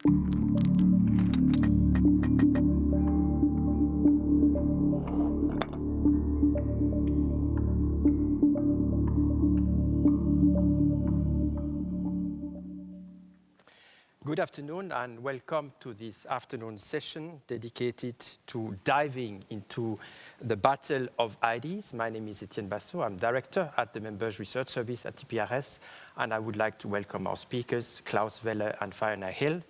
Good afternoon and welcome to this afternoon session dedicated to diving into the battle of ideas. My name is Etienne Basso. I'm director at the Members Research Service at TPRS, and I would like to welcome our speakers, Klaus Welle and Fiona Hill.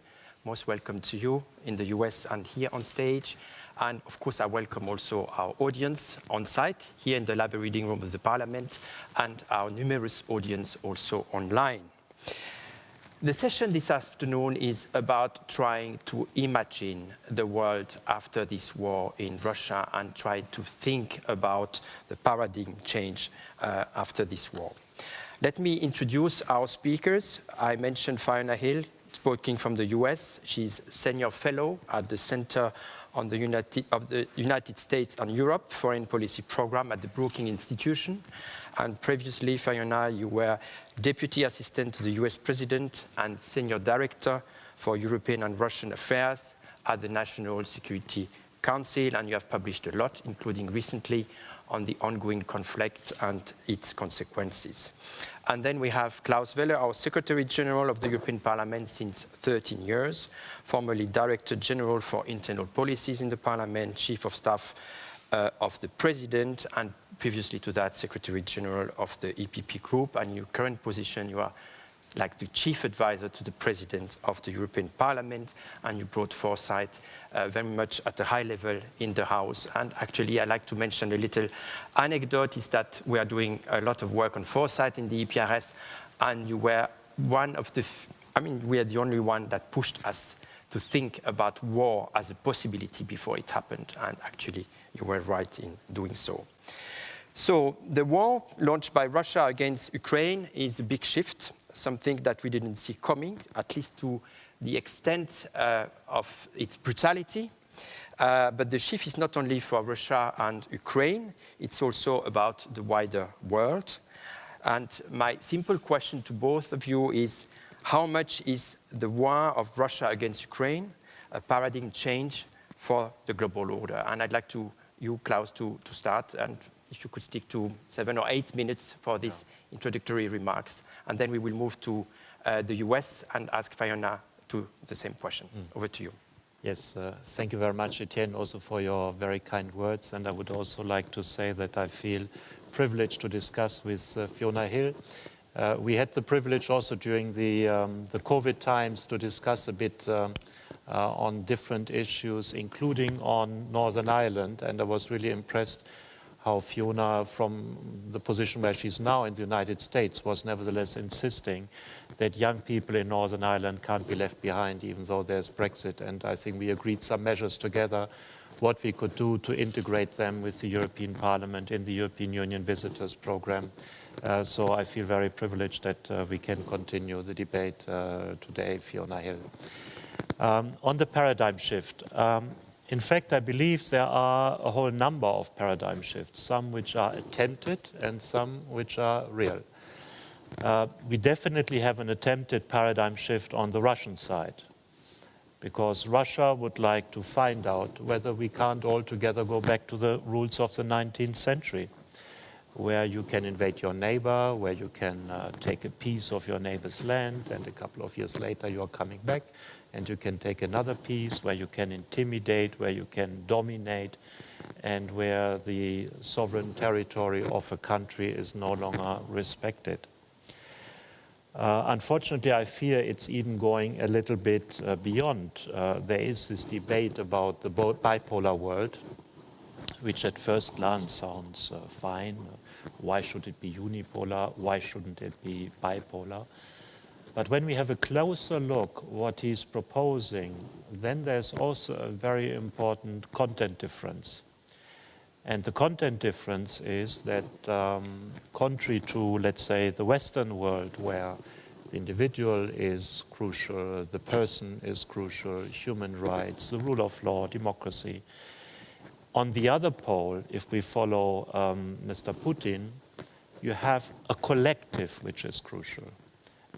Most welcome to you in the US and here on stage. And of course, I welcome also our audience on site here in the Library Reading Room of the Parliament and our numerous audience also online. The session this afternoon is about trying to imagine the world after this war in Russia and try to think about the paradigm change after this war. Let me introduce our speakers. I mentioned Fiona Hill, speaking from the US. She's senior fellow at the Center on the United States and Europe Foreign Policy Program at the Brookings Institution. And previously, Fiona, you were Deputy Assistant to the US President and Senior Director for European and Russian Affairs at the National Security Council, and you have published a lot, including recently on the ongoing conflict and its consequences. And then we have Klaus Welle, our Secretary General of the European Parliament since 13 years, formerly Director General for Internal Policies in the Parliament, Chief of Staff of the President, and previously to that, Secretary General of the EPP Group. And in your current position, you are like the Chief Advisor to the President of the European Parliament, and you brought foresight very much at a high level in the House. And actually, I'd like to mention a little anecdote, is that we are doing a lot of work on foresight in the EPRS, and you were one of the, we are the only one that pushed us to think about war as a possibility before it happened, and actually, you were right in doing so. So the war launched by Russia against Ukraine is a big shift, something that we didn't see coming, at least to the extent of its brutality. But the shift is not only for Russia and Ukraine, it's also about the wider world. And my simple question to both of you is, how much is the war of Russia against Ukraine a paradigm change for the global order? And I'd like you, Klaus, to start, and if you could stick to 7 or 8 minutes for these introductory remarks. And then we will move to the US and ask Fiona to the same question. Over to you. Yes, thank you very much, Etienne, also for your very kind words. And I would also like to say that I feel privileged to discuss with Fiona Hill. We had the privilege also during the COVID times to discuss a bit on different issues, including on Northern Ireland. And I was really impressed how Fiona, from the position where she's now in the United States, was nevertheless insisting that young people in Northern Ireland can't be left behind, even though there's Brexit. And I think we agreed some measures together, what we could do to integrate them with the European Parliament in the European Union Visitors Programme. So I feel very privileged that we can continue the debate today, Fiona Hill. On the paradigm shift, in fact, I believe there are a whole number of paradigm shifts, some which are attempted and some which are real. We definitely have an attempted paradigm shift on the Russian side, because Russia would like to find out whether we can't altogether go back to the rules of the 19th century, where you can invade your neighbor, where you can take a piece of your neighbor's land, and a couple of years later you're coming back, and you can take another piece, where you can intimidate, where you can dominate, and where the sovereign territory of a country is no longer respected. Unfortunately, I fear it's even going a little bit beyond. There is this debate about the bipolar world, which at first glance sounds fine. Why should it be unipolar? Why shouldn't it be bipolar? But when we have a closer look what he's proposing, then there's also a very important content difference. And the content difference is that contrary to, let's say, the Western world, where the individual is crucial, the person is crucial, human rights, the rule of law, democracy. On the other pole, if we follow Mr. Putin, you have a collective which is crucial.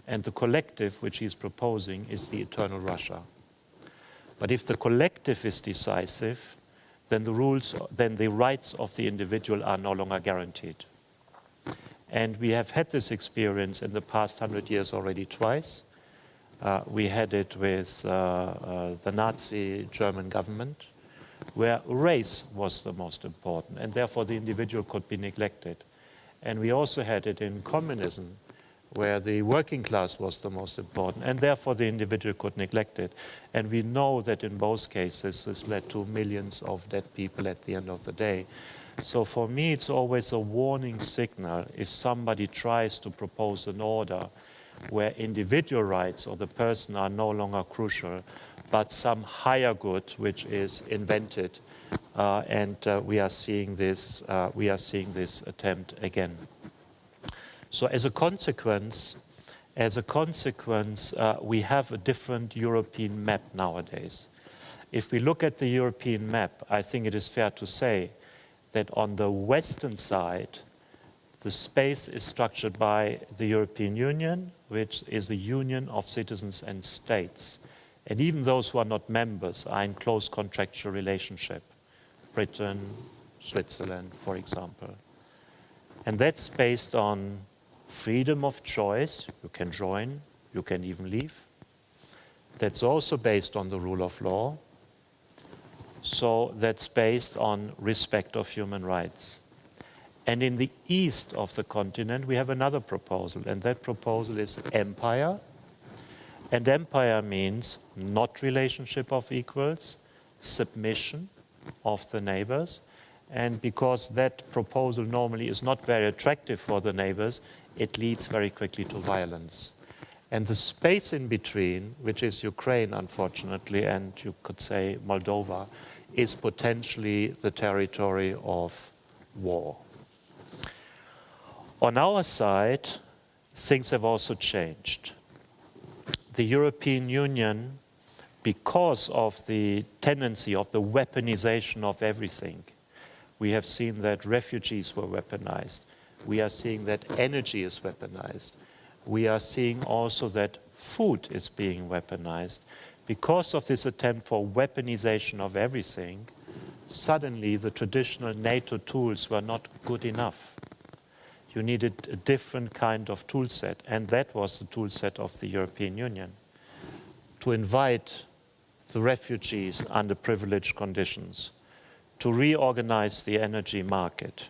And the collective which he's proposing is the eternal Russia. But if the collective is decisive, then the rights of the individual are no longer guaranteed. And we have had this experience in the past 100 years already twice. We had it with the Nazi German government, where race was the most important, and therefore the individual could be neglected. And we also had it in communism, where the working class was the most important, and therefore the individual could neglect it. And we know that in both cases this led to millions of dead people at the end of the day. So for me it's always a warning signal if somebody tries to propose an order where individual rights or the person are no longer crucial, but some higher good which is invented, and we are seeing this attempt again. So as a consequence, we have a different European map nowadays. If we look at the European map, I think it is fair to say that on the western side, the space is structured by the European Union, which is the union of citizens and states. And even those who are not members are in close contractual relationship. Britain, Switzerland, for example. And that's based on freedom of choice. You can join, you can even leave. That's also based on the rule of law. So that's based on respect of human rights. And in the east of the continent, we have another proposal, and that proposal is empire. And empire means not relationship of equals, submission of the neighbors. And because that proposal normally is not very attractive for the neighbors, it leads very quickly to violence. And the space in between, which is Ukraine, unfortunately, and you could say Moldova, is potentially the territory of war. On our side, things have also changed. The European Union, because of the tendency of the weaponization of everything, we have seen that refugees were weaponized. We are seeing that energy is weaponized. We are seeing also that food is being weaponized. Because of this attempt for weaponization of everything, suddenly the traditional NATO tools were not good enough. You needed a different kind of tool set, and that was the tool set of the European Union. To invite the refugees under privileged conditions, to reorganize the energy market,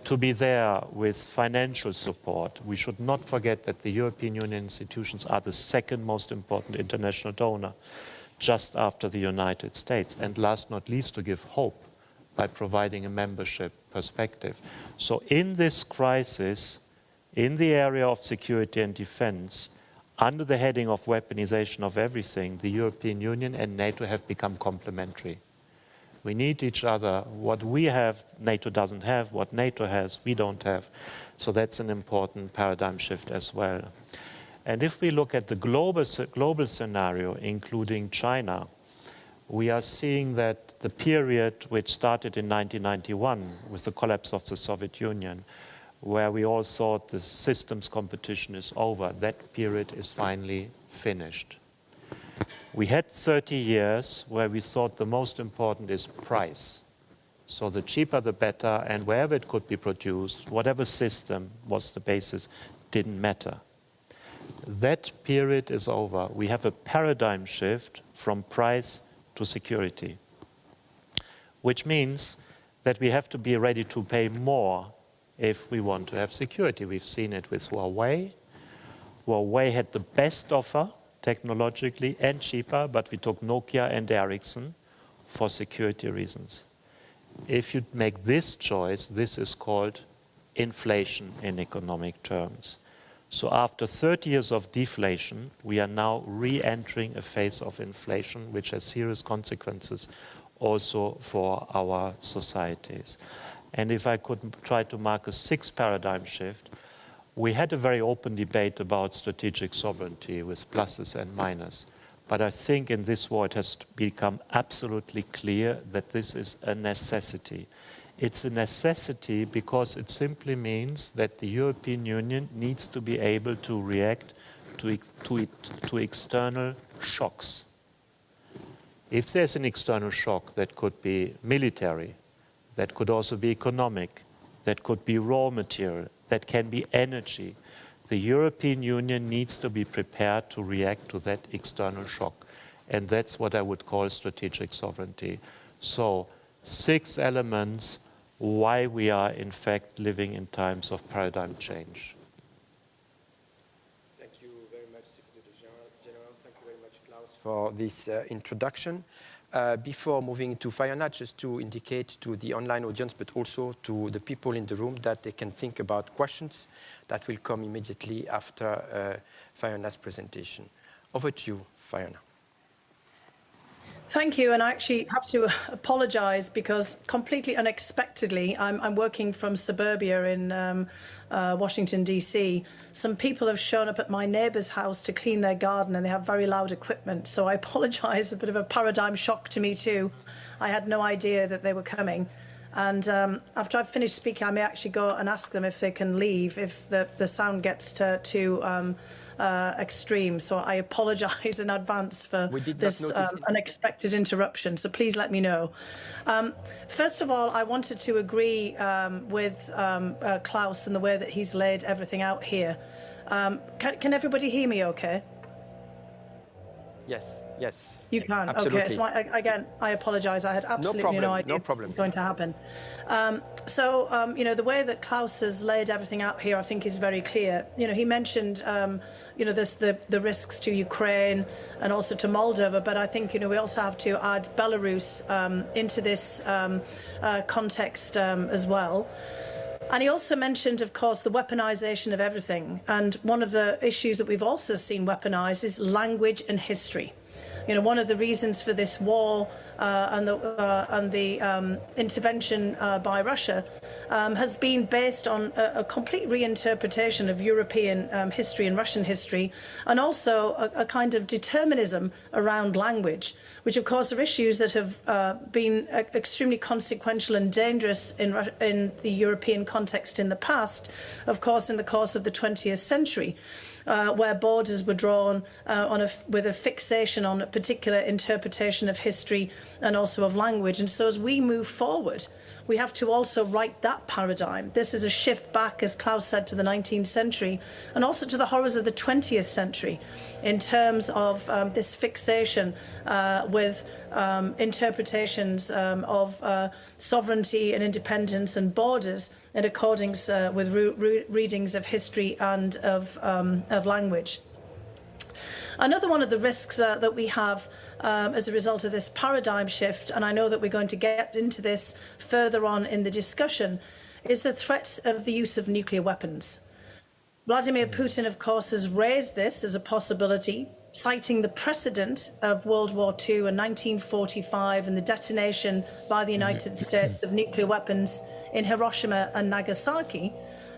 to be there with financial support. We should not forget that the European Union institutions are the second most important international donor, just after the United States. And last not least, to give hope by providing a membership perspective. So in this crisis, in the area of security and defense, under the heading of weaponization of everything, the European Union and NATO have become complementary. We need each other. What we have, NATO doesn't have. What NATO has, we don't have. So that's an important paradigm shift as well. And if we look at the global scenario, including China, we are seeing that the period which started in 1991 with the collapse of the Soviet Union, where we all thought the systems competition is over, that period is finally finished. We had 30 years where we thought the most important is price. So the cheaper the better, and wherever it could be produced, whatever system was the basis, didn't matter. That period is over. We have a paradigm shift from price to security, which means that we have to be ready to pay more if we want to have security. We've seen it with Huawei. Huawei had the best offer technologically and cheaper, but we took Nokia and Ericsson for security reasons. If you make this choice, this is called inflation in economic terms. So after 30 years of deflation, we are now re-entering a phase of inflation, which has serious consequences also for our societies. And if I could try to mark a sixth paradigm shift, we had a very open debate about strategic sovereignty with pluses and minuses. But I think in this war it has become absolutely clear that this is a necessity. It's a necessity because it simply means that the European Union needs to be able to react to external shocks. If there's an external shock that could be military, that could also be economic, that could be raw material, that can be energy, the European Union needs to be prepared to react to that external shock. And that's what I would call strategic sovereignty. So 6 elements why we are in fact living in times of paradigm change. Thank you very much, Secretary General. Thank you very much, Klaus, for this introduction. Before moving to Fiona, just to indicate to the online audience, but also to the people in the room, that they can think about questions that will come immediately after Fiona's presentation. Over to you, Fiona. Thank you, and I actually have to apologise because completely unexpectedly, I'm working from suburbia in Washington, D.C. Some people have shown up at my neighbour's house to clean their garden and they have very loud equipment, so I apologise, a bit of a paradigm shock to me too. I had no idea that they were coming. And after I've finished speaking, I may actually go and ask them if they can leave if the sound gets too extreme. So I apologise in advance for this unexpected interruption. So please let me know. First of all, I wanted to agree with Klaus in the way that he's laid everything out here. Can everybody hear me okay? Yes. Yes. You can. Absolutely. Okay. So again, I apologise. I had absolutely no idea this was going to happen. You know, the way that Klaus has laid everything out here, I think, is very clear. You know, he mentioned, you know, the risks to Ukraine and also to Moldova, but I think, you know, we also have to add Belarus into this context as well. And he also mentioned, of course, the weaponization of everything. And one of the issues that we've also seen weaponized is language and history. You know, one of the reasons for this war and the intervention by Russia has been based on a complete reinterpretation of European history and Russian history, and also a kind of determinism around language, which of course are issues that have been extremely consequential and dangerous in the European context in the past, of course in the course of the 20th century. Where borders were drawn with a fixation on a particular interpretation of history and also of language. And so as we move forward, we have to also write that paradigm. This is a shift back, as Klaus said, to the 19th century and also to the horrors of the 20th century in terms of this fixation with interpretations of sovereignty and independence and borders in accordance with readings of history and of language. Another one of the risks that we have as a result of this paradigm shift, and I know that we're going to get into this further on in the discussion, is the threat of the use of nuclear weapons. Vladimir Putin, of course, has raised this as a possibility, citing the precedent of World War II in 1945 and the detonation by the United States of nuclear weapons in Hiroshima and Nagasaki,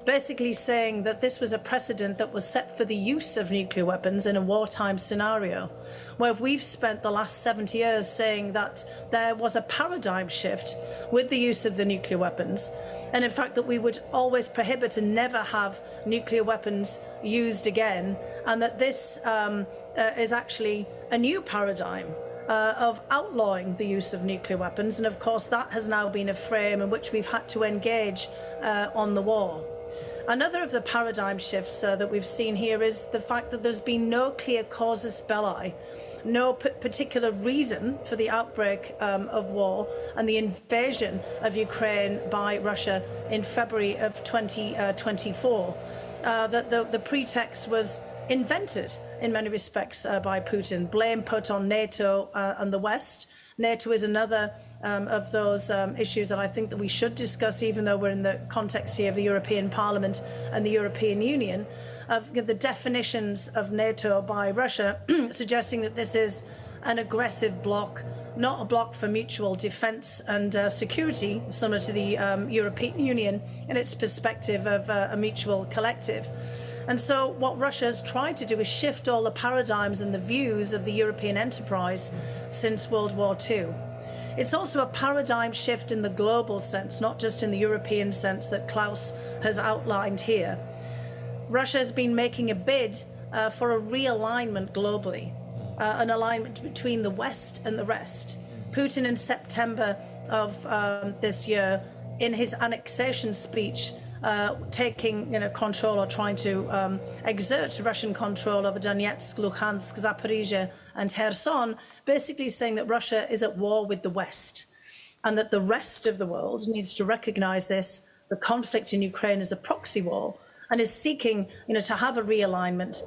basically saying that this was a precedent that was set for the use of nuclear weapons in a wartime scenario, where we've spent the last 70 years saying that there was a paradigm shift with the use of the nuclear weapons, and in fact that we would always prohibit and never have nuclear weapons used again, and that this is actually a new paradigm of outlawing the use of nuclear weapons. And of course that has now been a frame in which we've had to engage on the war. Another of the paradigm shifts that we've seen here is the fact that there's been no clear casus belli, no particular reason for the outbreak of war and the invasion of Ukraine by Russia in February of 2024. That the pretext was invented in many respects by Putin, blame put on NATO and the West. NATO is another of those issues that I think that we should discuss, even though we're in the context here of the European Parliament and the European Union, of the definitions of NATO by Russia, suggesting that this is an aggressive bloc, not a bloc for mutual defence and security, similar to the European Union in its perspective of a mutual collective. And so what Russia has tried to do is shift all the paradigms and the views of the European enterprise since World War II. It's also a paradigm shift in the global sense, not just in the European sense that Klaus has outlined here. Russia has been making a bid for a realignment globally. an alignment between the West and the rest. Putin in September of this year, in his annexation speech, taking control or trying to exert Russian control over Donetsk, Luhansk, Zaporizhia and Kherson, basically saying that Russia is at war with the West and that the rest of the world needs to recognize this. The conflict in Ukraine is a proxy war and is seeking to have a realignment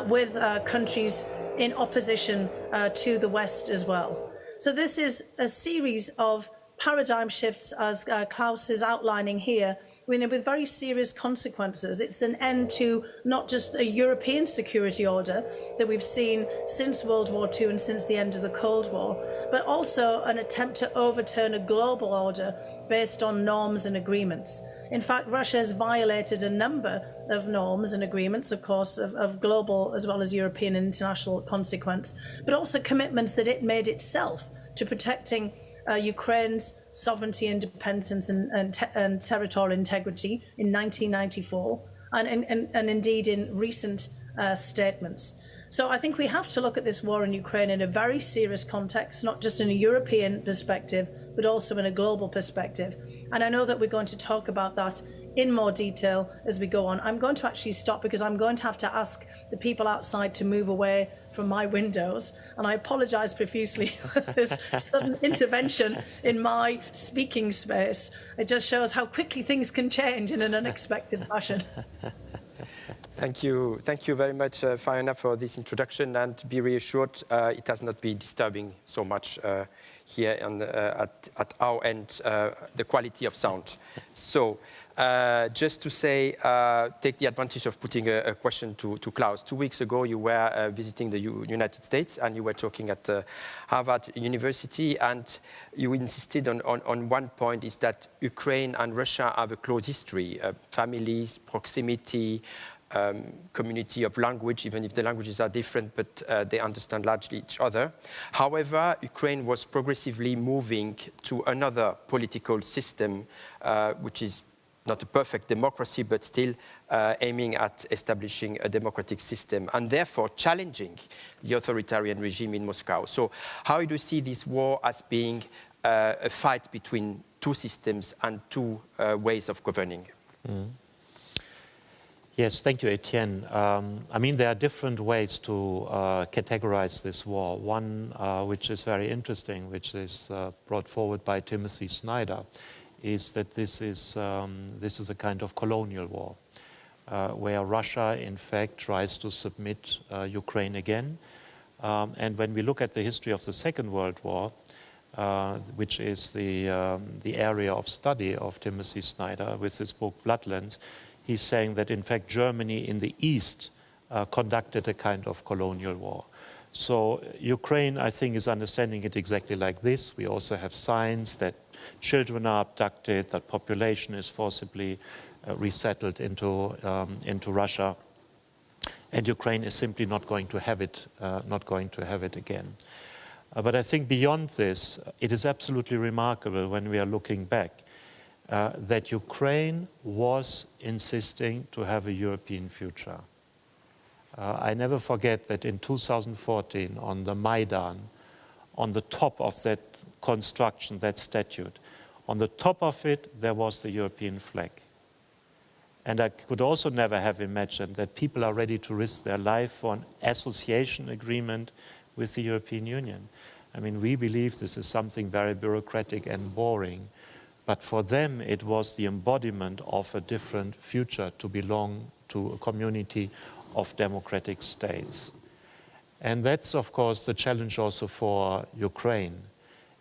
with countries in opposition to the West as well. So this is a series of paradigm shifts, as Klaus is outlining here, with very serious consequences. It's an end to not just a European security order that we've seen since World War II and since the end of the Cold War, but also an attempt to overturn a global order based on norms and agreements. In fact, Russia has violated a number of norms and agreements, of course, of global as well as European and international consequence, but also commitments that it made itself to protecting Ukraine's sovereignty, independence and territorial integrity in 1994 and indeed in recent statements. So I think we have to look at this war in Ukraine in a very serious context, not just in a European perspective, but also in a global perspective. And I know that we're going to talk about that in more detail as we go on. I'm going to actually stop because I'm going to have to ask the people outside to move away from my windows. And I apologize profusely for this sudden intervention in my speaking space. It just shows how quickly things can change in an unexpected fashion. Thank you very much, Fiona, for this introduction, and be reassured it has not been disturbing so much here at our end, the quality of sound. So just to say, take the advantage of putting a question to Klaus. 2 weeks ago, you were visiting the United States, and you were talking at Harvard University, and you insisted on one point, is that Ukraine and Russia have a close history, families, proximity, community of language, even if the languages are different, but they understand largely each other. However, Ukraine was progressively moving to another political system, which is not a perfect democracy, but still aiming at establishing a democratic system and therefore challenging the authoritarian regime in Moscow. So how do you see this war as being a fight between two systems and two ways of governing? Mm. Yes, thank you, Etienne. I mean, there are different ways to categorize this war. One, which is very interesting, which is brought forward by Timothy Snyder, is that this is a kind of colonial war, where Russia, in fact, tries to submit Ukraine again. And when we look at the history of the Second World War, which is the area of study of Timothy Snyder with his book Bloodlands, he's saying that, in fact, Germany in the East conducted a kind of colonial war. So Ukraine, I think, is understanding it exactly like this. We also have signs that children are abducted, that population is forcibly resettled into Russia, and Ukraine is simply not going to have it, again. But I think beyond this, it is absolutely remarkable when we are looking back that Ukraine was insisting to have a European future. I never forget that in 2014 on the Maidan, on the top of that construction, that statute, on the top of it there was the European flag. And I could also never have imagined that people are ready to risk their life for an association agreement with the European Union. I mean, we believe this is something very bureaucratic and boring. But for them, it was the embodiment of a different future, to belong to a community of democratic states. And that's, of course, the challenge also for Ukraine.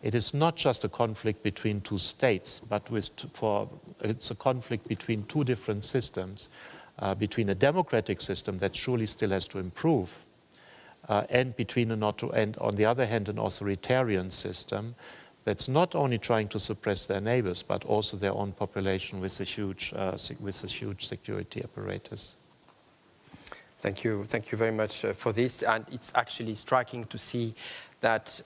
It is not just a conflict between two states, but it's a conflict between two different systems, between a democratic system that surely still has to improve, and between and on the other hand, an authoritarian system that's not only trying to suppress their neighbors, but also their own population with a huge security apparatus. Thank you very much for this. And it's actually striking to see that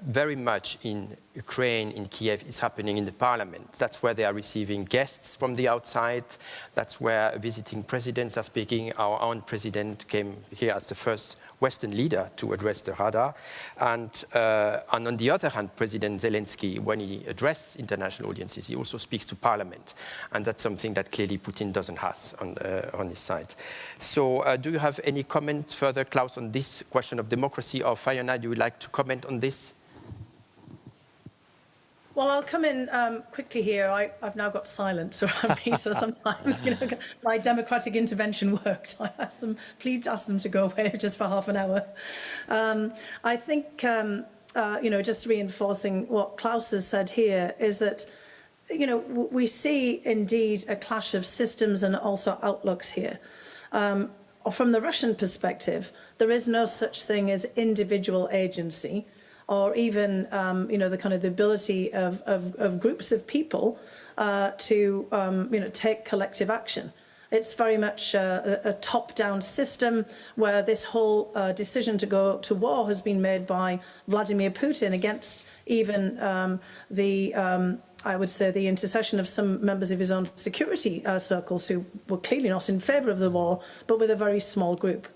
very much in Ukraine, in Kiev, is happening in the parliament. That's where they are receiving guests from the outside. That's where visiting presidents are speaking. Our own president came here as the first Western leader to address the Rada. And on the other hand, President Zelensky, when he addresses international audiences, he also speaks to parliament. And that's something that clearly Putin doesn't have on his side. So do you have any comment further, Klaus, on this question of democracy? Or Fiona, you would like to comment on this? Well, I'll come in quickly here. I've now got silence around me, so sometimes, my democratic intervention worked. I asked them, please ask them to go away just for half an hour. I think, just reinforcing what Klaus has said here is that, we see indeed a clash of systems and also outlooks here. From the Russian perspective, there is no such thing as individual agency, or even, the ability of groups of people to, take collective action. It's very much a top-down system where this whole decision to go to war has been made by Vladimir Putin against even I would say, the intercession of some members of his own security circles who were clearly not in favour of the war, but with a very small group.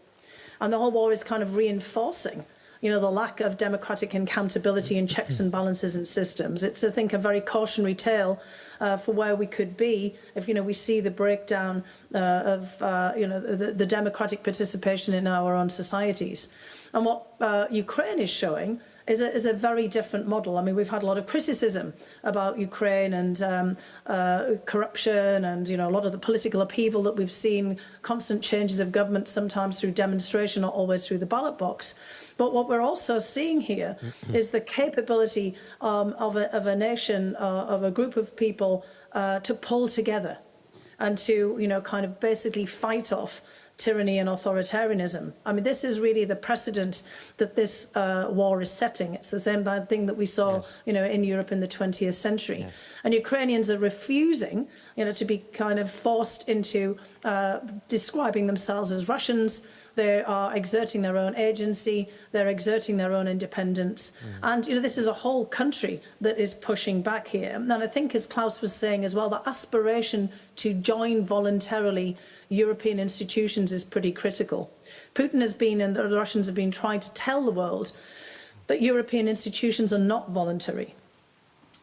And the whole war is kind of reinforcing the lack of democratic accountability and checks and balances and systems. It's, I think, a very cautionary tale for where we could be if, we see the breakdown of, the democratic participation in our own societies. And what Ukraine is showing is a very different model. I mean, we've had a lot of criticism about Ukraine and corruption and, a lot of the political upheaval that we've seen, constant changes of government, sometimes through demonstration, not always through the ballot box. But what we're also seeing here is the capability of a nation, of a group of people to pull together and to, kind of basically fight off tyranny and authoritarianism. I mean, this is really the precedent that this war is setting. It's the same bad thing that we saw, yes, in Europe in the 20th century. Yes. And Ukrainians are refusing, to be kind of forced into describing themselves as Russians. They are exerting their own agency. They're exerting their own independence. And, this is a whole country that is pushing back here. And I think, as Klaus was saying as well, the aspiration to join voluntarily European institutions is pretty critical. Putin has been, and the Russians have been, trying to tell the world that European institutions are not voluntary,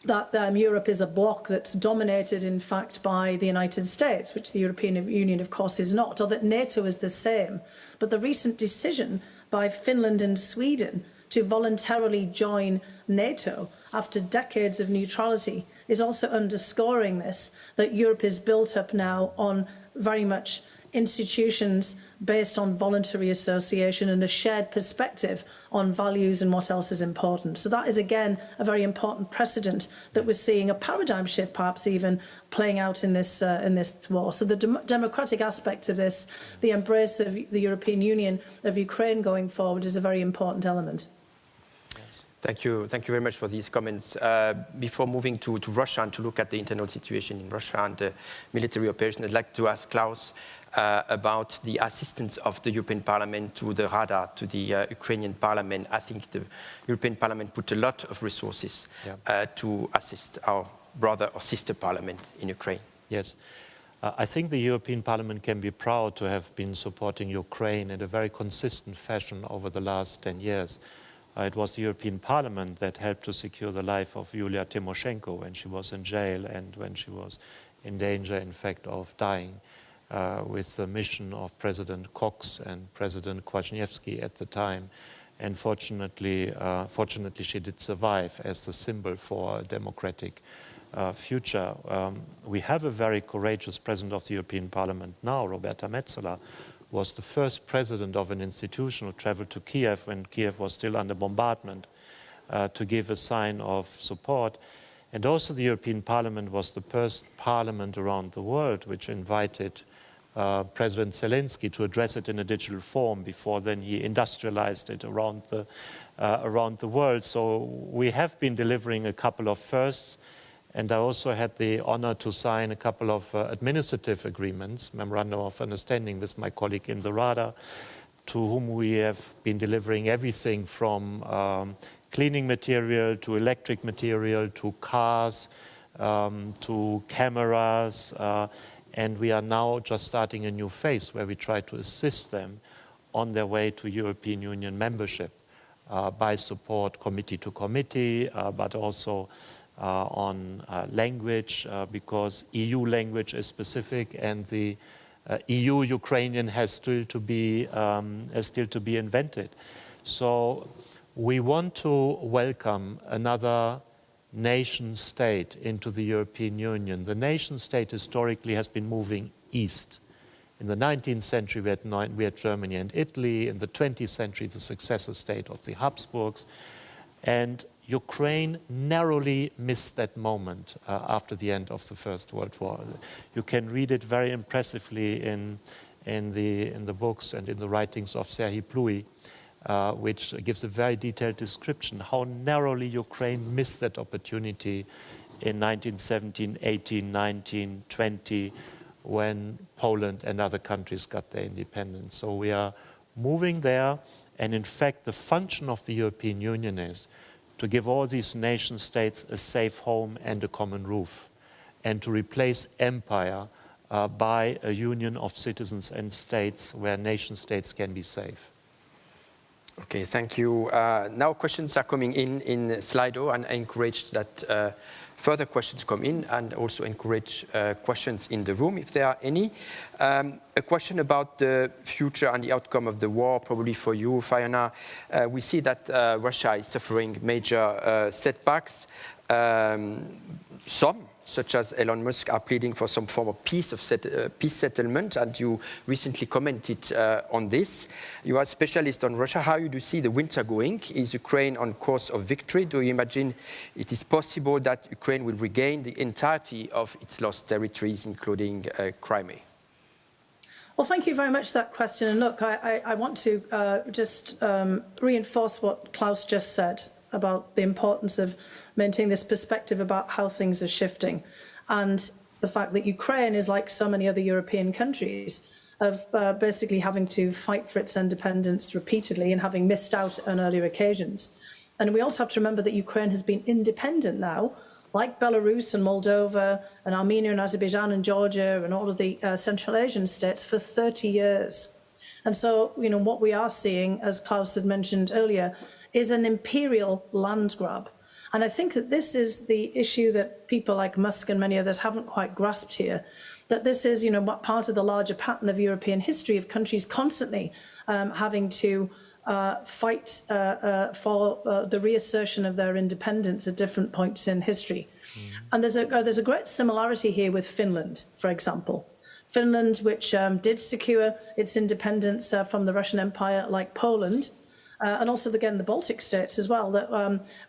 that Europe is a bloc that's dominated, in fact, by the United States, which the European Union, of course, is not, or that NATO is the same. But the recent decision by Finland and Sweden to voluntarily join NATO after decades of neutrality is also underscoring this, that Europe is built up now on very much institutions based on voluntary association and a shared perspective on values and what else is important. So that is, again, a very important precedent that we're seeing, a paradigm shift perhaps even playing out in this war. So the democratic aspects of this, the embrace of the European Union, of Ukraine going forward, is a very important element. Thank you very much for these comments. Before moving to Russia and to look at the internal situation in Russia and the military operation, I'd like to ask Klaus about the assistance of the European Parliament to the Rada, to the Ukrainian Parliament. I think the European Parliament put a lot of resources to assist our brother or sister parliament in Ukraine. Yes. I think the European Parliament can be proud to have been supporting Ukraine in a very consistent fashion over the last 10 years. It was the European Parliament that helped to secure the life of Yulia Tymoshenko when she was in jail and when she was in danger, in fact, of dying, with the mission of President Cox and President Kwasniewski at the time. And fortunately, she did survive as the symbol for a democratic future. We have a very courageous President of the European Parliament now, Roberta Metsola, was the first president of an institution who traveled to Kiev when Kiev was still under bombardment to give a sign of support. And also the European Parliament was the first parliament around the world which invited President Zelensky to address it in a digital form. Before then he industrialized it around the world. So we have been delivering a couple of firsts. And I also had the honor to sign a couple of administrative agreements, memorandum of understanding with my colleague in the Rada, to whom we have been delivering everything from cleaning material to electric material to cars to cameras. And we are now just starting a new phase where we try to assist them on their way to European Union membership by support committee to committee, but also on language, because EU language is specific and the EU-Ukrainian has still to be invented. So we want to welcome another nation state into the European Union. The nation state historically has been moving east. In the 19th century, we had Germany and Italy. In the 20th century, the successor state of the Habsburgs. And Ukraine narrowly missed that moment after the end of the First World War. You can read it very impressively in the books and in the writings of Serhii Plui, which gives a very detailed description how narrowly Ukraine missed that opportunity in 1917, 18, 19, 20, when Poland and other countries got their independence. So we are moving there, and in fact the function of the European Union is to give all these nation states a safe home and a common roof, and to replace empire by a union of citizens and states where nation states can be safe. Okay, thank you. Now questions are coming in Slido, and I encourage that further questions come in, and also encourage questions in the room if there are any. A question about the future and the outcome of the war, probably for you, Fiona. We see that Russia is suffering major setbacks. Some, such as Elon Musk, are pleading for some form of peace settlement, and you recently commented on this. You are a specialist on Russia. How do you see the winter going? Is Ukraine on course of victory? Do you imagine it is possible that Ukraine will regain the entirety of its lost territories, including Crimea? Well, thank you very much for that question. And look, I want to just reinforce what Klaus just said about the importance of maintaining this perspective about how things are shifting, and the fact that Ukraine is like so many other European countries of basically having to fight for its independence repeatedly and having missed out on earlier occasions. And we also have to remember that Ukraine has been independent now, like Belarus and Moldova and Armenia and Azerbaijan and Georgia and all of the Central Asian states for 30 years. And so, you know, what we are seeing, as Klaus had mentioned earlier, is an imperial land grab. And I think that this is the issue that people like Musk and many others haven't quite grasped here, that this is, you know, what part of the larger pattern of European history of countries constantly having to fight for the reassertion of their independence at different points in history. And there's a great similarity here with Finland, for example. Finland, which did secure its independence from the Russian Empire, like Poland, and also, again, the Baltic states as well, that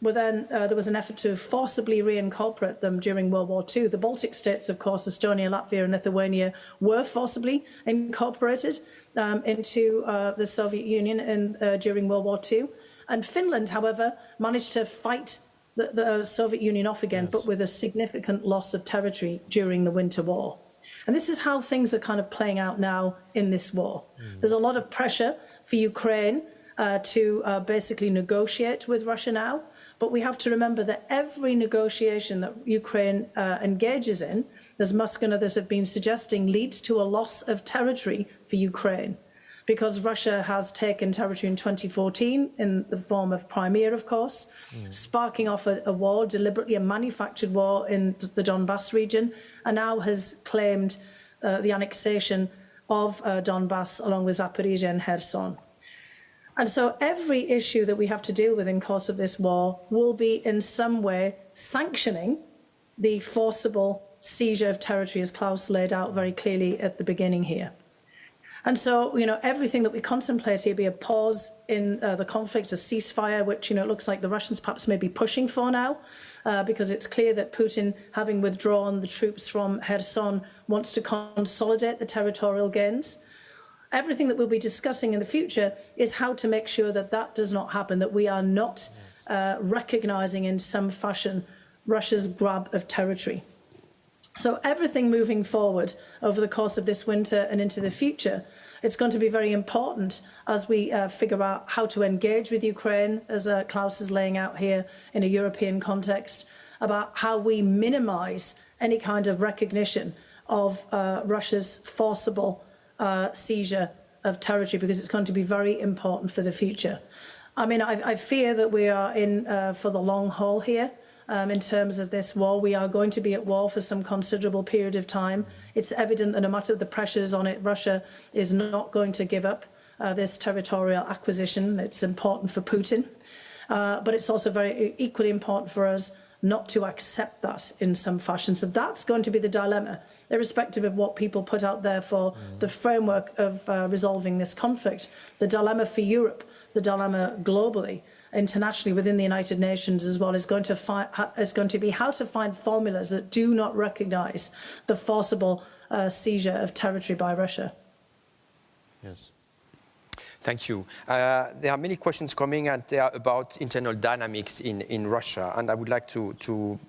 were then, there was an effort to forcibly reincorporate them during World War II. The Baltic states, of course, Estonia, Latvia and Lithuania, were forcibly incorporated into the Soviet Union during World War II. And Finland, however, managed to fight the Soviet Union off again, yes, but with a significant loss of territory during the Winter War. And this is how things are kind of playing out now in this war. There's a lot of pressure for Ukraine to basically negotiate with Russia now. But we have to remember that every negotiation that Ukraine engages in, as Musk and others have been suggesting, leads to a loss of territory for Ukraine. Because Russia has taken territory in 2014 in the form of Crimea, of course, sparking off a war, deliberately a manufactured war in the Donbass region, and now has claimed the annexation of Donbass along with Zaporizhia and Kherson. And so every issue that we have to deal with in course of this war will be in some way sanctioning the forcible seizure of territory, as Klaus laid out very clearly at the beginning here. And so, you know, everything that we contemplate here be a pause in the conflict, a ceasefire, which, you know, it looks like the Russians perhaps may be pushing for now, because it's clear that Putin, having withdrawn the troops from Kherson, wants to consolidate the territorial gains. Everything that we'll be discussing in the future is how to make sure that that does not happen, that we are not recognizing in some fashion Russia's grab of territory. So everything moving forward over the course of this winter and into the future, it's going to be very important as we figure out how to engage with Ukraine, as Klaus is laying out here in a European context, about how we minimize any kind of recognition of Russia's forcible seizure of territory, because it's going to be very important for the future. I mean, I fear that we are in for the long haul here. In terms of this war, we are going to be at war for some considerable period of time. It's evident that no matter the pressures on it, Russia is not going to give up this territorial acquisition. It's important for Putin, but it's also very equally important for us not to accept that in some fashion. So that's going to be the dilemma, irrespective of what people put out there for the framework of resolving this conflict. The dilemma for Europe, the dilemma globally, internationally within the United Nations as well, is going to be how to find formulas that do not recognise the forcible seizure of territory by Russia. Yes. Thank you. There are many questions coming, and they are about internal dynamics in Russia, and I would like to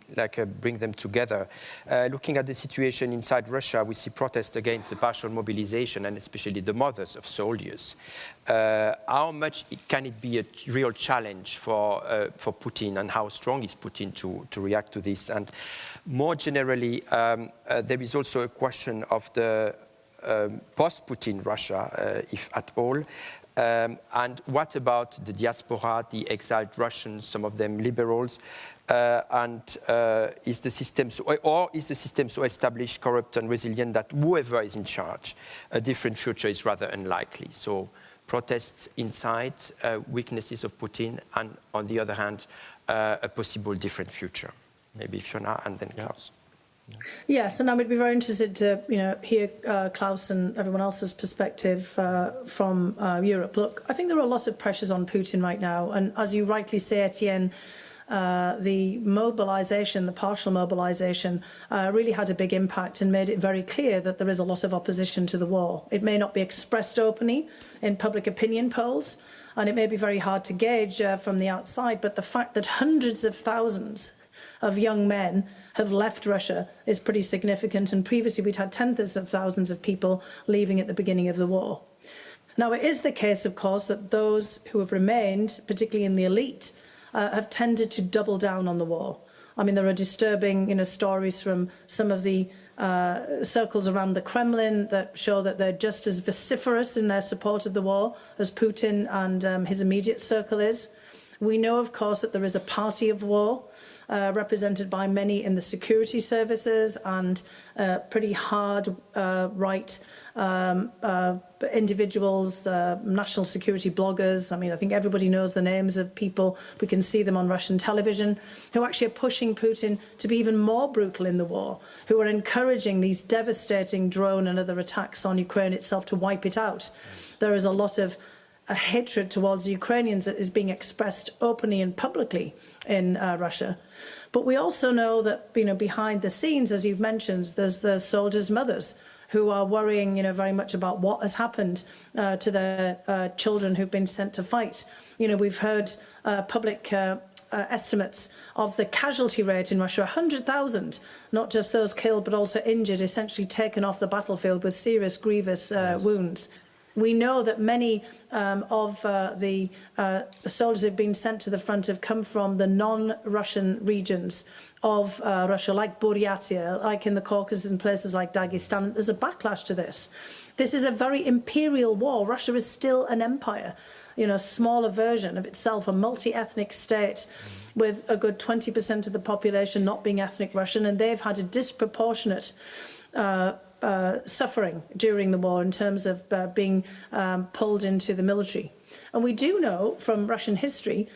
bring them together. Looking at the situation inside Russia, we see protests against the partial mobilization, and especially the mothers of soldiers. How much can it be a real challenge for Putin, and how strong is Putin to react to this? And more generally, there is also a question of the post-Putin Russia, if at all. And what about the diaspora, the exiled Russians, some of them liberals? Is the system so established, corrupt, and resilient that whoever is in charge, a different future is rather unlikely? So protests inside, weaknesses of Putin, and on the other hand, a possible different future. Maybe Fiona and then Klaus. Yes, and I would be very interested to hear Klaus and everyone else's perspective from Europe. Look, I think there are a lot of pressures on Putin right now, and as you rightly say, Etienne, the mobilization, the partial mobilization, really had a big impact and made it very clear that there is a lot of opposition to the war. It may not be expressed openly in public opinion polls, and it may be very hard to gauge from the outside, but the fact that hundreds of thousands of young men have left Russia is pretty significant, and previously we'd had tens of thousands of people leaving at the beginning of the war. Now, it is the case, of course, that those who have remained, particularly in the elite, have tended to double down on the war. I mean, there are disturbing stories from some of the circles around the Kremlin that show that they're just as vociferous in their support of the war as Putin and his immediate circle is. We know, of course, that there is a party of war, represented by many in the security services and pretty hard right individuals, national security bloggers. I mean, I think everybody knows the names of people. We can see them on Russian television, who actually are pushing Putin to be even more brutal in the war, who are encouraging these devastating drone and other attacks on Ukraine itself to wipe it out. There is a lot of hatred towards the Ukrainians that is being expressed openly and publicly in Russia. But we also know that behind the scenes, as you've mentioned, there's the soldiers' mothers who are worrying very much about what has happened to their children who've been sent to fight. We've heard public estimates of the casualty rate in Russia, 100,000, not just those killed but also injured, essentially taken off the battlefield with serious, grievous wounds. We know that many of the soldiers who've been sent to the front have come from the non-Russian regions of Russia, like Buryatia, like in the Caucasus and places like Dagestan. There's a backlash to this. This is a very imperial war. Russia is still an empire, a smaller version of itself, a multi-ethnic state with a good 20% of the population not being ethnic Russian, and they've had a disproportionate suffering during the war in terms of being pulled into the military. And we do know from Russian history,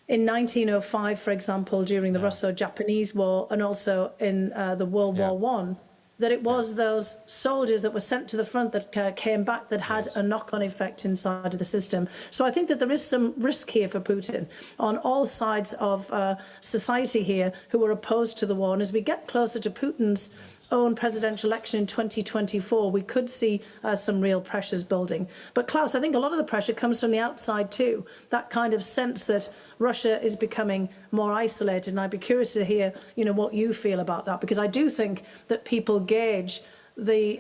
in 1905, for example, during the Russo-Japanese War, and also in the World War I, that it was those soldiers that were sent to the front that came back that had a knock-on effect inside of the system. So I think that there is some risk here for Putin on all sides of society here who are opposed to the war. And as we get closer to Putin's own presidential election in 2024, we could see some real pressures building. But Klaus, I think a lot of the pressure comes from the outside too, that kind of sense that Russia is becoming more isolated. And I'd be curious to hear, what you feel about that, because I do think that people gauge the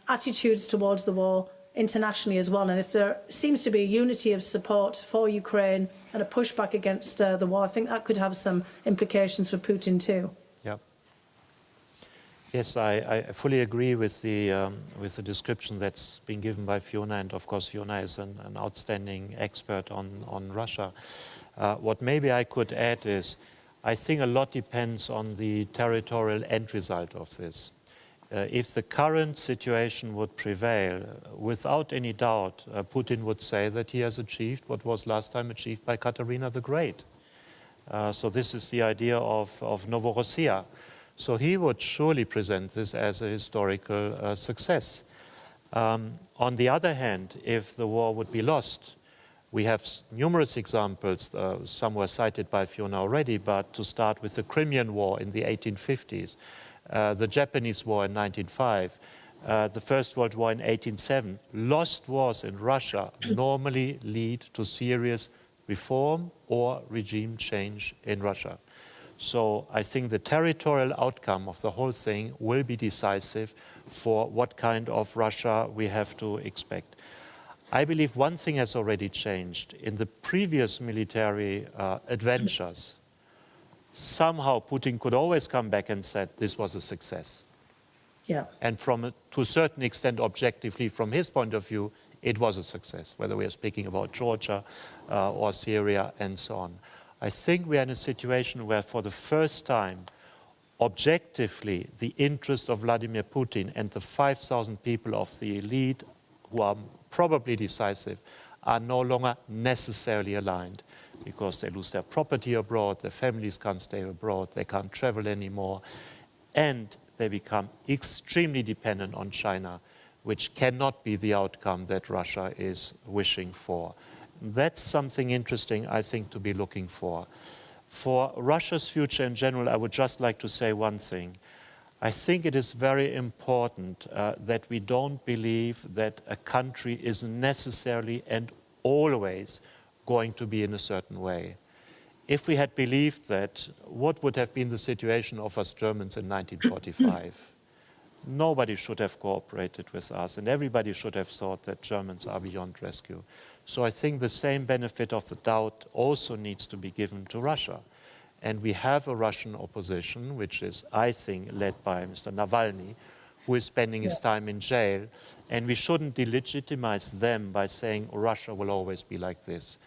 attitudes towards the war internationally as well. And if there seems to be a unity of support for Ukraine and a pushback against the war, I think that could have some implications for Putin too. Yes, I fully agree with the description that's been given by Fiona, and of course Fiona is an outstanding expert on Russia. What maybe I could add is, I think a lot depends on the territorial end result of this. If the current situation would prevail, without any doubt, Putin would say that he has achieved what was last time achieved by Katerina the Great. So this is the idea of Novorossiya. So he would surely present this as a historical success. On the other hand, if the war would be lost, we have numerous examples, some were cited by Fiona already, but to start with the Crimean War in the 1850s, the Japanese War in 1905, the First World War in 1807. Lost wars in Russia normally lead to serious reform or regime change in Russia. So I think the territorial outcome of the whole thing will be decisive for what kind of Russia we have to expect. I believe one thing has already changed. In the previous military adventures, somehow Putin could always come back and say this was a success. Yeah. And to a certain extent, objectively, from his point of view, it was a success, whether we are speaking about Georgia or Syria and so on. I think we are in a situation where for the first time, objectively, the interest of Vladimir Putin and the 5,000 people of the elite who are probably decisive are no longer necessarily aligned, because they lose their property abroad, their families can't stay abroad, they can't travel anymore, and they become extremely dependent on China, which cannot be the outcome that Russia is wishing for. That's something interesting, I think, to be looking for. For Russia's future in general, I would just like to say one thing. I think it is very important that we don't believe that a country is necessarily and always going to be in a certain way. If we had believed that, what would have been the situation of us Germans in 1945? Nobody should have cooperated with us, and everybody should have thought that Germans are beyond rescue. So I think the same benefit of the doubt also needs to be given to Russia. And we have a Russian opposition, which is, I think, led by Mr. Navalny, who is spending his time in jail. And we shouldn't delegitimize them by saying Russia will always be like this.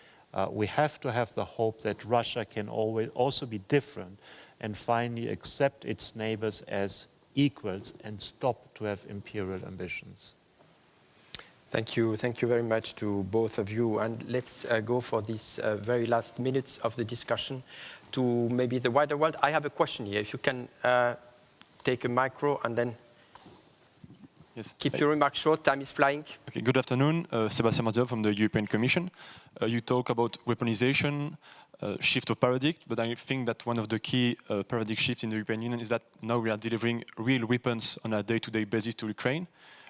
We have to have the hope that Russia can always also be different and finally accept its neighbors as equals and stop to have imperial ambitions. Thank you very much to both of you. And let's go for these very last minutes of the discussion to maybe the wider world. I have a question here. If you can take a micro and then keep your remarks short, time is flying. Okay, good afternoon. Sébastien Mardieu from the European Commission. You talk about weaponization, shift of paradigm, but I think that one of the key paradigm shifts in the European Union is that now we are delivering real weapons on a day-to-day basis to Ukraine.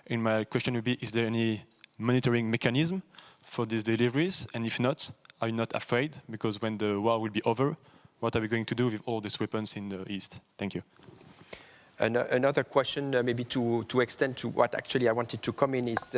And my question would be, is there any monitoring mechanism for these deliveries? And if not, are you not afraid? Because when the war will be over, what are we going to do with all these weapons in the East? Thank you. Another question, maybe to extend to what actually I wanted to come in, is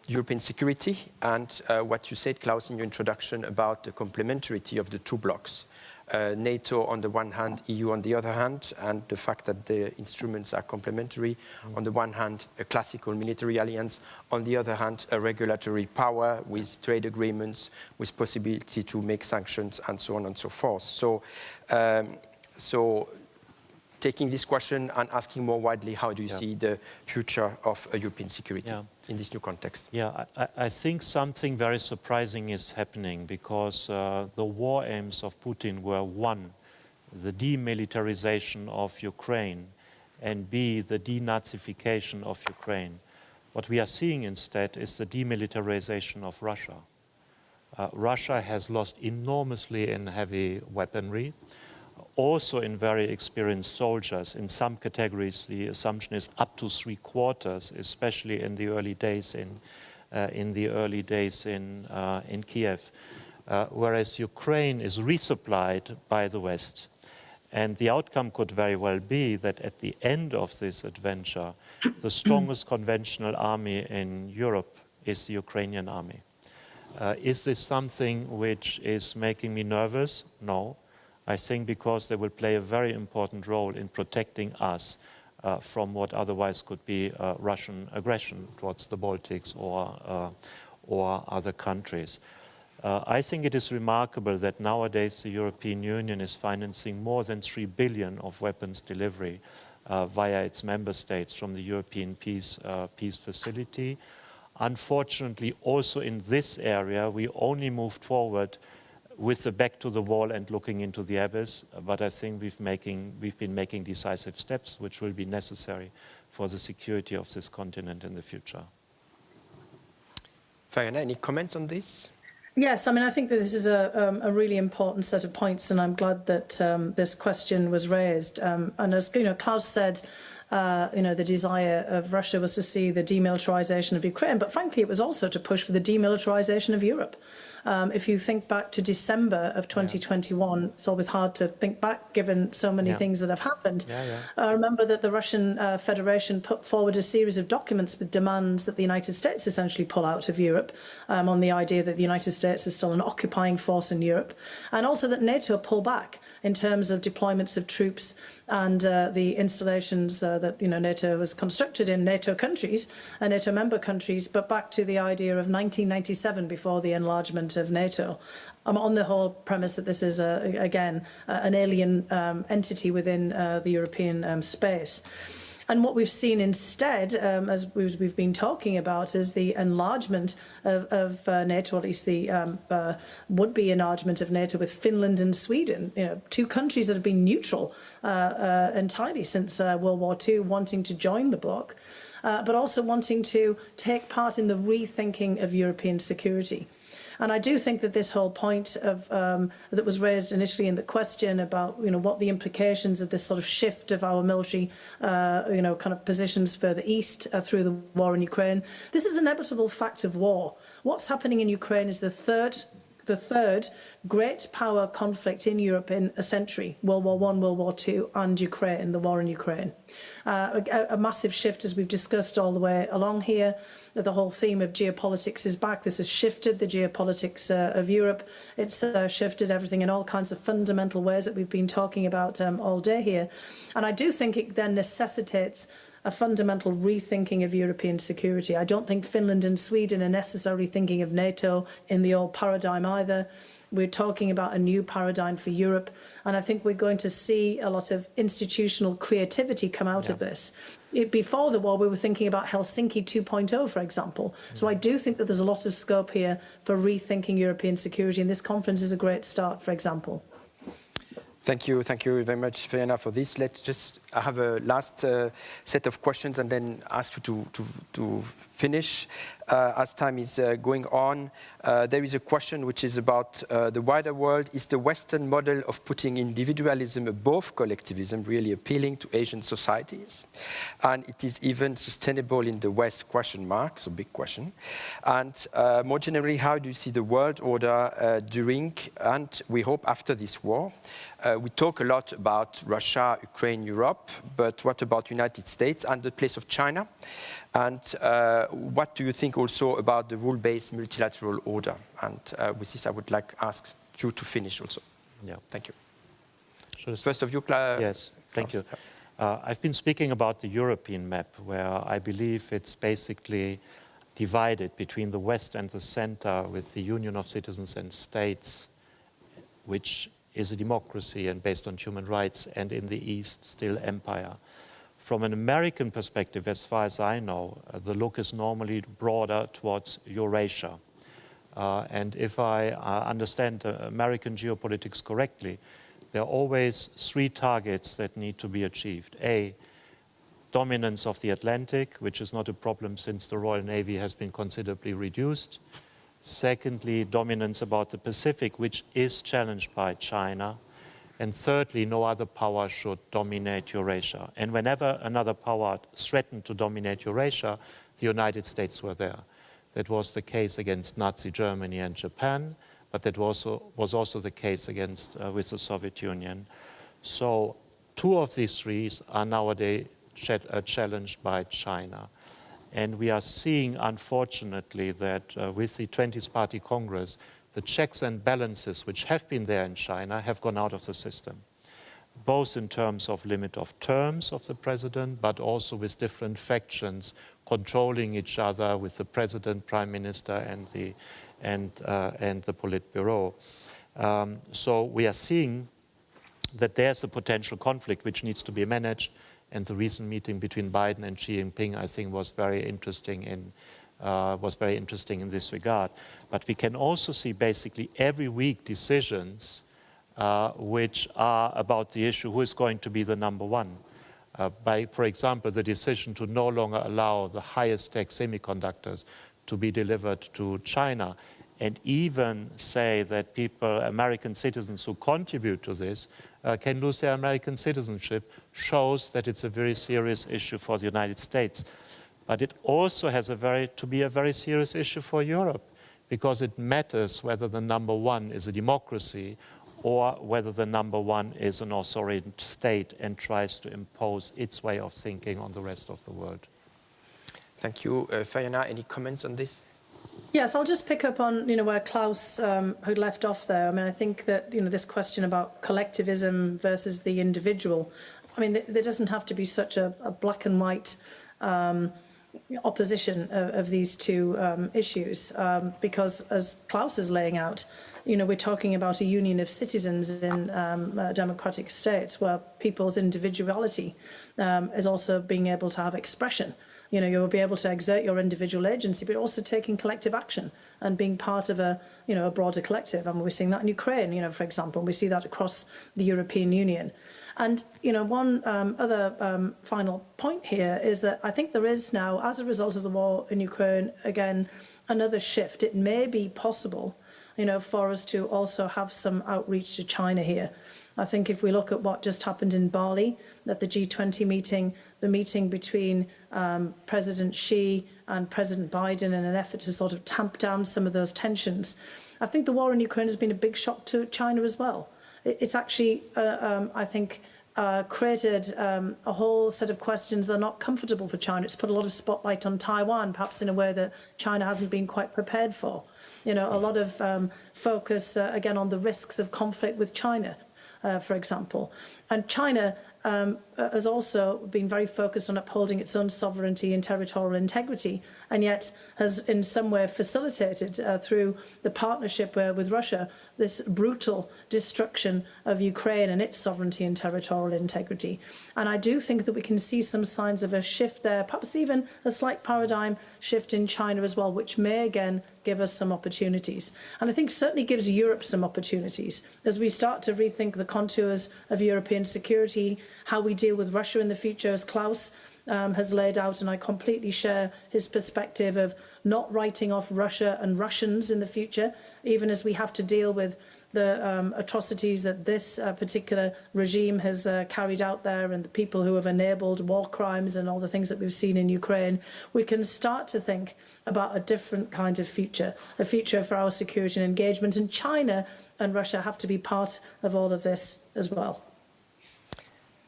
European security and what you said, Klaus, in your introduction about the complementarity of the two blocs. NATO on the one hand, EU on the other hand, and the fact that the instruments are complementary. On the one hand, a classical military alliance. On the other hand, a regulatory power with trade agreements, with possibility to make sanctions, and so on and so forth. So, taking this question and asking more widely, how do you see the future of European security in this new context? Yeah, I think something very surprising is happening, because the war aims of Putin were, one, the demilitarization of Ukraine, and B, the denazification of Ukraine. What we are seeing instead is the demilitarization of Russia. Russia has lost enormously in heavy weaponry, also in very experienced soldiers. In some categories, the assumption is up to 3/4, especially in the early days in Kiev. Whereas Ukraine is resupplied by the West. And the outcome could very well be that at the end of this adventure, the strongest conventional army in Europe is the Ukrainian army. Is this something which is making me nervous? No. I think because they will play a very important role in protecting us from what otherwise could be Russian aggression towards the Baltics or other countries. I think it is remarkable that nowadays the European Union is financing more than 3 billion of weapons delivery via its member states from the European peace facility. Unfortunately, also in this area, we only moved forward with the back to the wall and looking into the abyss, but I think we've been making decisive steps which will be necessary for the security of this continent in the future. Fiona, any comments on this? Yes, I mean, I think that this is a really important set of points, and I'm glad that this question was raised. And as Klaus said, the desire of Russia was to see the demilitarization of Ukraine, but frankly, it was also to push for the demilitarization of Europe. If you think back to December of 2021, it's always hard to think back given so many things that have happened. Remember that the Russian Federation put forward a series of documents with demands that the United States essentially pull out of Europe, on the idea that the United States is still an occupying force in Europe, and also that NATO pull back in terms of deployments of troops and the installations that NATO has constructed in NATO countries and NATO member countries, but back to the idea of 1997 before the enlargement of NATO. On the whole premise that this is, again, an alien entity within the European space. And what we've seen instead, as we've been talking about, is the enlargement of NATO, or at least the would-be enlargement of NATO with Finland and Sweden, two countries that have been neutral entirely since World War II, wanting to join the bloc, but also wanting to take part in the rethinking of European security. And I do think that this whole point of that was raised initially in the question about what the implications of this sort of shift of our military kind of positions further east through the war in Ukraine, this is an inevitable fact of war. What's happening in Ukraine is the third great power conflict in Europe in a century: World War I, World War II, and Ukraine, the war in Ukraine. A massive shift, as we've discussed all the way along here. The whole theme of geopolitics is back. This has shifted the geopolitics of Europe. It's shifted everything in all kinds of fundamental ways that we've been talking about all day here. And I do think it then necessitates a fundamental rethinking of European security. I don't think Finland and Sweden are necessarily thinking of NATO in the old paradigm either. We're talking about a new paradigm for Europe, and I think we're going to see a lot of institutional creativity come out of this. Before the war, we were thinking about Helsinki 2.0, for example. So I do think that there's a lot of scope here for rethinking European security, and this conference is a great start, for example. Thank you very much, Fiona, for this. Let's just have a last set of questions and then ask you to finish. As time is going on, there is a question which is about the wider world. Is the Western model of putting individualism above collectivism really appealing to Asian societies? And it is even sustainable in the West, ? So big question. And more generally, how do you see the world order during and we hope after this war? We talk a lot about Russia, Ukraine, Europe, but what about United States and the place of China? And what do you think also about the rule-based multilateral order? And with this, I would like to ask you to finish also. Yeah. Thank you. First of you, Yes, thank you. I've been speaking about the European map, where I believe it's basically divided between the West and the center with the Union of Citizens and States, which is a democracy and based on human rights, and in the East, still empire. From an American perspective, as far as I know, the look is normally broader towards Eurasia. And if I understand American geopolitics correctly, there are always three targets that need to be achieved. A, dominance of the Atlantic, which is not a problem since the Royal Navy has been considerably reduced. Secondly, dominance about the Pacific, which is challenged by China. And thirdly, no other power should dominate Eurasia. And whenever another power threatened to dominate Eurasia, the United States were there. That was the case against Nazi Germany and Japan, but that was also the case with the Soviet Union. So two of these three are nowadays challenged by China. And we are seeing, unfortunately, that with the 20th Party Congress, the checks and balances which have been there in China have gone out of the system. both in terms of limit of terms of the president, but also with different factions controlling each other, with the president, prime minister, and the Politburo. So we are seeing that there's a potential conflict which needs to be managed, and the recent meeting between Biden and Xi Jinping, I think, was very interesting in this regard. But we can also see basically every week decisions which are about the issue who is going to be the number one. For example, the decision to no longer allow the highest tech semiconductors to be delivered to China, and even say that American citizens who contribute to this can lose their American citizenship, shows that it's a very serious issue for the United States. But it also has to be a very serious issue for Europe, because it matters whether the number one is a democracy or whether the number one is an authoritarian state and tries to impose its way of thinking on the rest of the world. Thank you. Fiona, any comments on this? Yes, I'll just pick up on where Klaus had left off there. I mean, I think that this question about collectivism versus the individual. I mean, there doesn't have to be such a black and white opposition of these two issues, because as Klaus is laying out, we're talking about a union of citizens in democratic states where people's individuality is also being able to have expression. You'll be able to exert your individual agency, but also taking collective action and being part of a broader collective. And we're seeing that in Ukraine, for example, and we see that across the European Union. And, one other final point here is that I think there is now, as a result of the war in Ukraine, again, another shift. It may be possible, for us to also have some outreach to China here. I think if we look at what just happened in Bali, at the G20 meeting, the meeting between President Xi and President Biden in an effort to sort of tamp down some of those tensions, I think the war in Ukraine has been a big shock to China as well. It's actually, I think, created a whole set of questions that are not comfortable for China. It's put a lot of spotlight on Taiwan, perhaps in a way that China hasn't been quite prepared for. A lot of focus, again, on the risks of conflict with China, for example. And China has also been very focused on upholding its own sovereignty and territorial integrity, and yet has in some way facilitated through the partnership with Russia this brutal destruction of Ukraine and its sovereignty and territorial integrity. And I do think that we can see some signs of a shift there, perhaps even a slight paradigm shift in China as well, which may again give us some opportunities. And I think certainly gives Europe some opportunities as we start to rethink the contours of European security, how we deal with Russia in the future, as Klaus has laid out, and I completely share his perspective of not writing off Russia and Russians in the future, even as we have to deal with the atrocities that this particular regime has carried out there, and the people who have enabled war crimes and all the things that we've seen in Ukraine. We can start to think about a different kind of future, a future for our security and engagement, and China and Russia have to be part of all of this as well.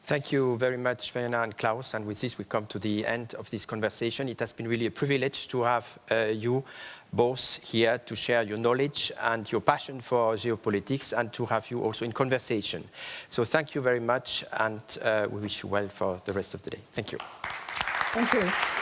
Thank you very much, Fiona and Klaus. And with this, we come to the end of this conversation. It has been really a privilege to have you both here to share your knowledge and your passion for geopolitics, and to have you also in conversation. So thank you very much, and we wish you well for the rest of the day. Thank you. Thank you.